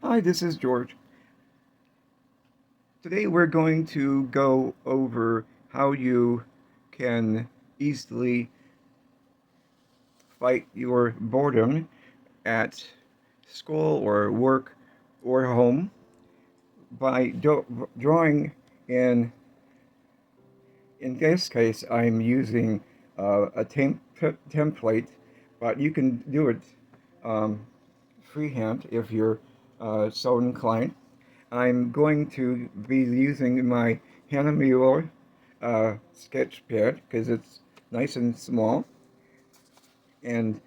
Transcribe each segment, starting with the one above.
Hi, this is George. Today we're going to go over how you can easily fight your boredom at school or work or home by drawing in this case I'm using a template, but you can do it um, freehand if you're so inclined. I'm going to be using my Art Nouveau sketch pad because it's nice and small. And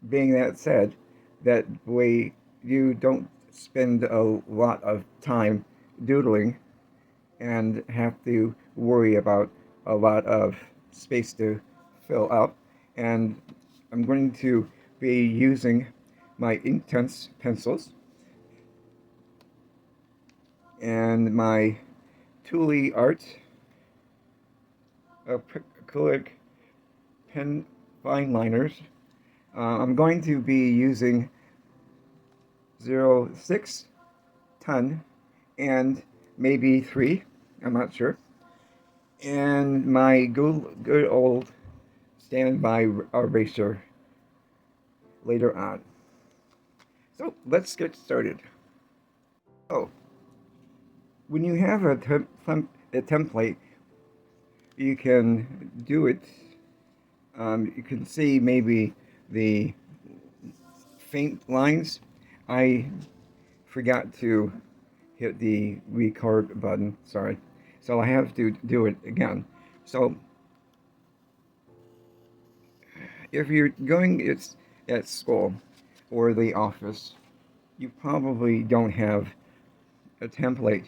being that said, that way you don't spend a lot of time doodling and have to worry about a lot of space to fill up. And I'm going to be using my Inktense pencils and my Thule Art acrylic pen fine liners. I'm going to be using 0.6 ton and maybe 3, I'm not sure. And my good old standby eraser later on. So let's get started. Oh, when you have a template, you can do it. You can see maybe the faint lines. I forgot to hit the record button, sorry. So I have to do it again. So if you're going it's at school or the office, you probably don't have a template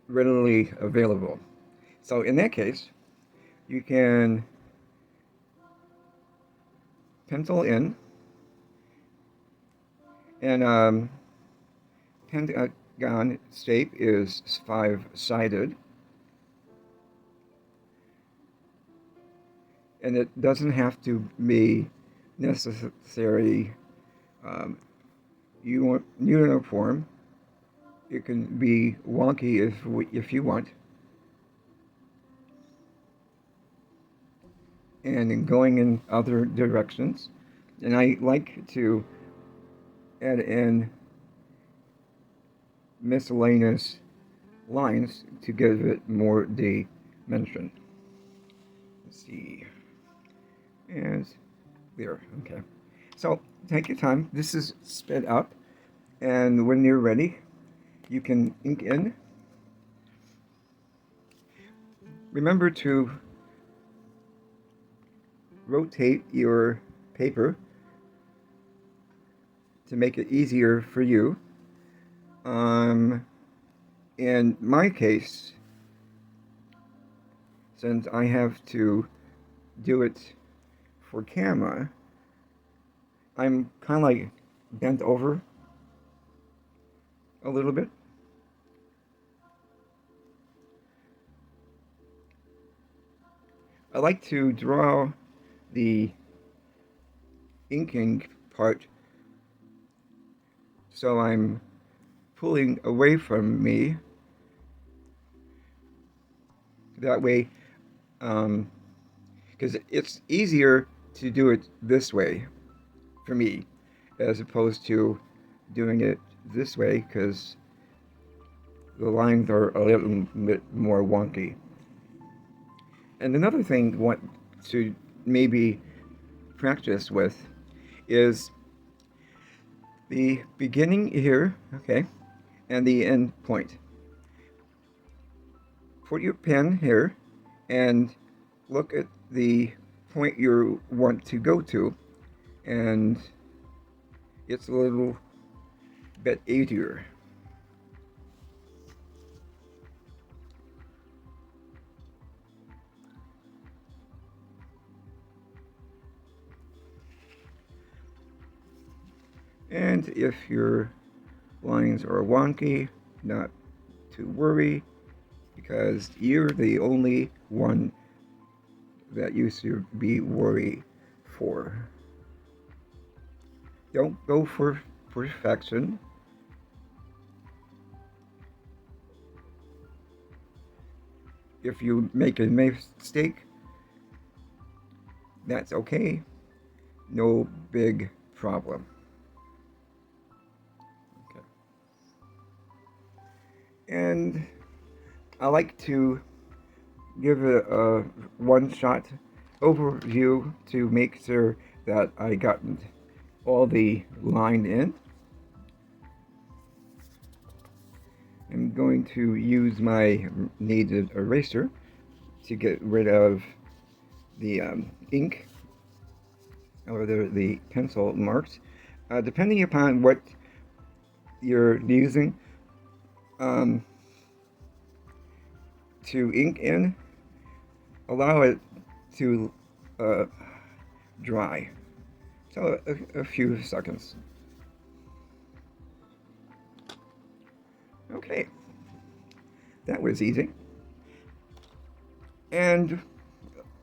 readily available. So in that case, you can pencil in and Pentagon shape is 5-sided, and it doesn't have to be necessary uniform. It can be wonky if you want. And going in other directions. And I like to add in miscellaneous lines to give it more dimension. Let's see. And there, okay. So take your time. This is sped up. And when you're ready, you can ink in. Remember to rotate your paper to make it easier for you. In my case, since I have to do it for camera, I'm kind of like bent over a little bit. I like to draw the inking part so I'm pulling away from me. That way, because it's easier to do it this way for me as opposed to doing it this way because the lines are a little bit more wonky. And another thing I want to maybe practice with is the beginning here, okay, and the end point. Put your pen here and look at the point you want to go to, and it's a little bit easier. And if your lines are wonky, not to worry, because you're the only one that you should be worried for. Don't go for perfection. if you make a mistake, that's okay. No big problem. Okay. And I like to give a one-shot overview to make sure that I got all the line in. I'm going to use my kneaded eraser to get rid of the ink or the pencil marks. Depending upon what you're using to ink in, allow it to dry. So a few seconds. Okay, that was easy. And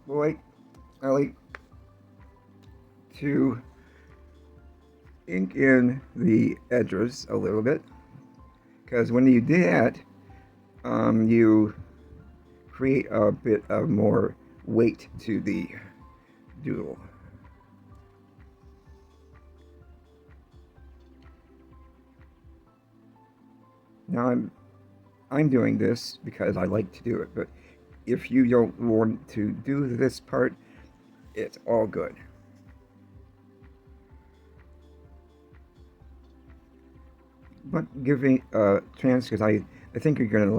I like to ink in the edges a little bit, because when you do that, you create a bit of more weight to the doodle. Now I'm doing this because I like to do it, but if you don't want to do this part, it's all good. But give me a chance, because I think you're gonna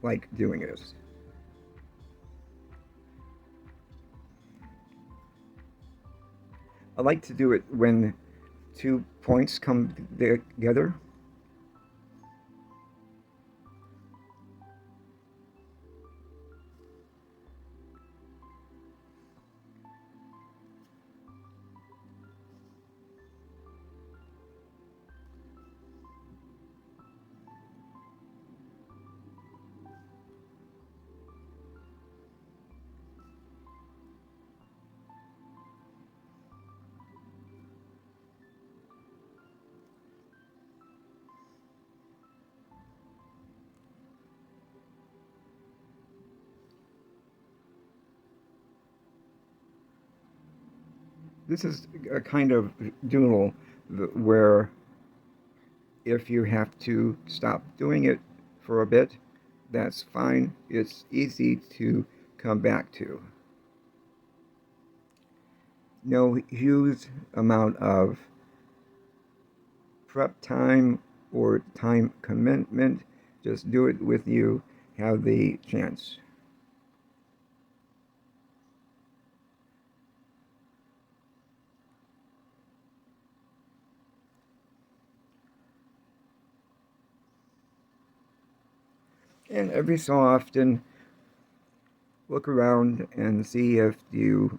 like doing this. I like to do it when 2 points come together. This is a kind of doodle where if you have to stop doing it for a bit, that's fine. It's easy to come back to. No huge amount of prep time or time commitment. Just do it with you have the chance. And every so often, look around and see if you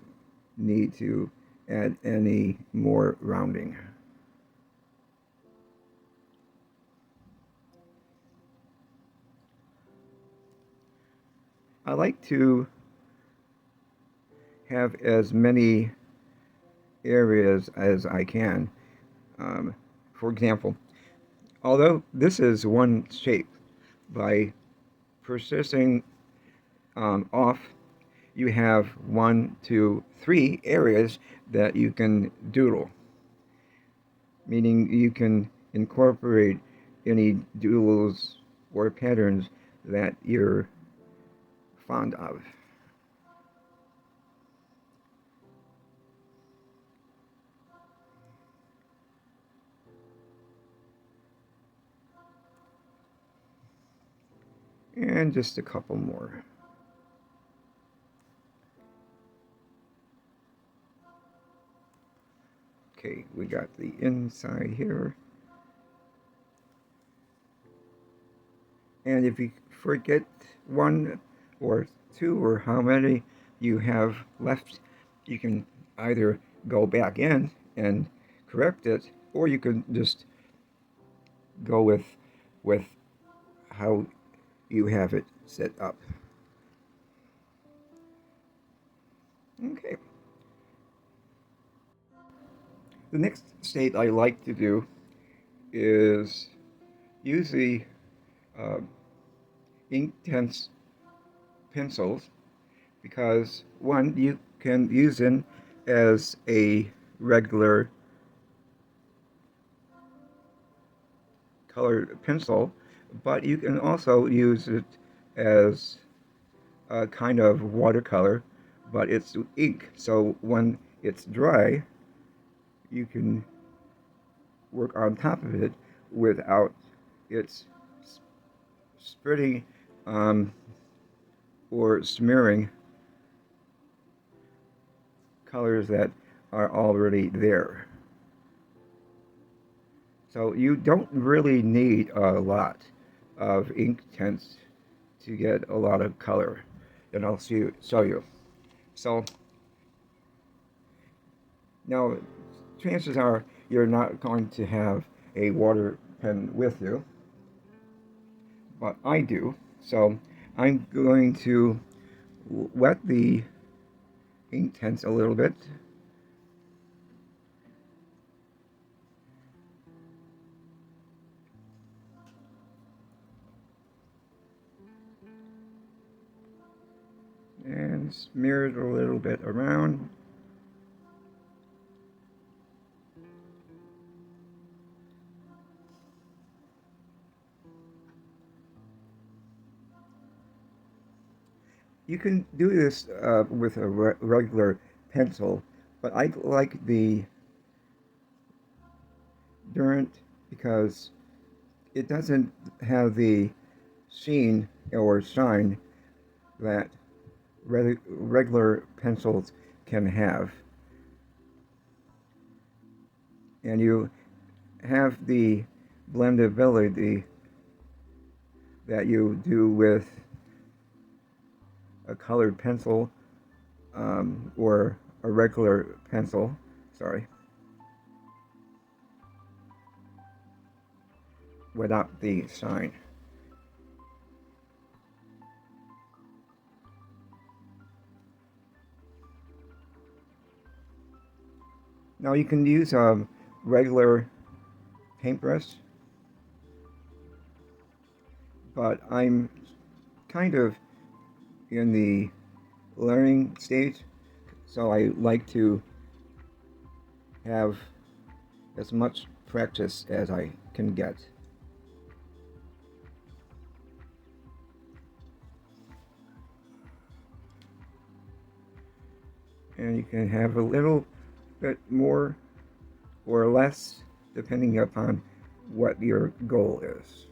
need to add any more rounding. I like to have as many areas as I can. For example, although this is one shape, by persisting off, you have 1, 2, 3 areas that you can doodle, meaning you can incorporate any doodles or patterns that you're fond of. And just a couple more. Okay, we got the inside here. And if you forget 1 or 2 or how many you have left, you can either go back in and correct it, or you can just go with how you have it set up. Okay. The next state I like to do is use the Inktense pencils because one, you can use them as a regular colored pencil, but you can also use it as a kind of watercolor, but it's ink. So when it's dry, you can work on top of it without it spreading or smearing colors that are already there. So you don't really need a lot of ink tints to get a lot of color, and I'll show you. So now chances are you're not going to have a water pen with you, but I do. So I'm going to wet the ink tints a little bit. And smear it a little bit around. You can do this with a regular pencil, but I like the Durant because it doesn't have the sheen or shine that regular pencils can have. And you have the blendability that you do with a colored pencil or a regular pencil, without the shine. Now you can use a regular paintbrush, but I'm kind of in the learning stage, so I like to have as much practice as I can get. And you can have a little bit more or less depending upon what your goal is.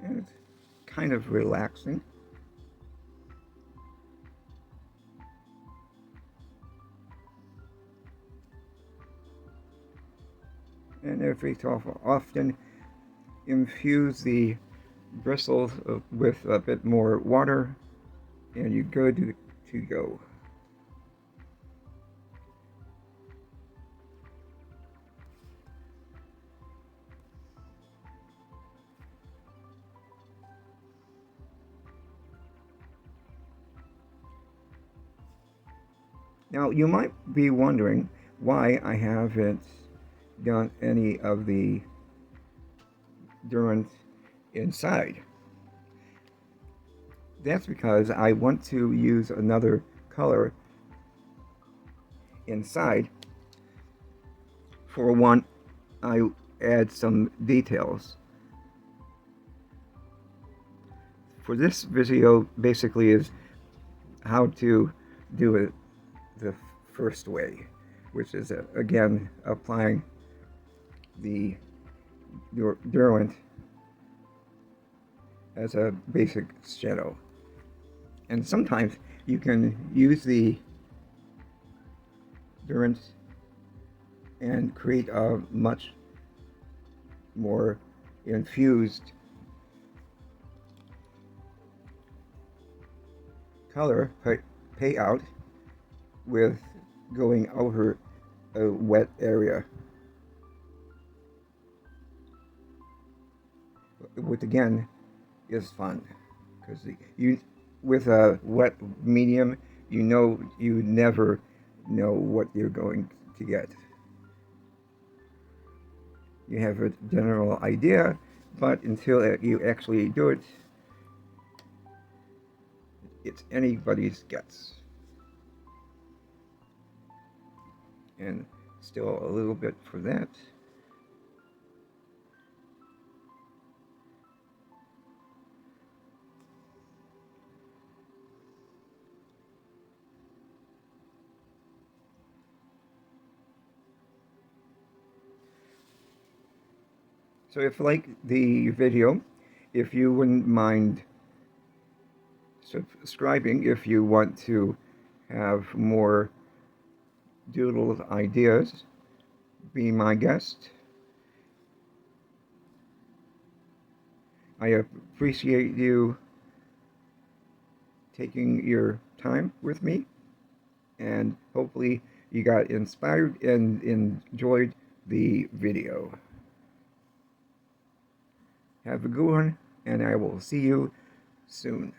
And it's kind of relaxing. And every so often, infuse the bristles with a bit more water, and you're good to go. Now, you might be wondering why I haven't done any of the Durant inside. That's because I want to use another color inside. For one, I add some details. For this video, basically is how to do it the first way, which is again applying the Durant as a basic shadow. And sometimes you can use the Durant and create a much more infused color pay out with going over a wet area, which again is fun, because you, with a wet medium, you never know what you're going to get. You have a general idea, but until you actually do it, it's anybody's guess. And still a little bit for that. So if you like the video, if you wouldn't mind subscribing if you want to have more doodle ideas, be my guest. I appreciate you taking your time with me, and hopefully you got inspired and enjoyed the video. Have a good one, and I will see you soon.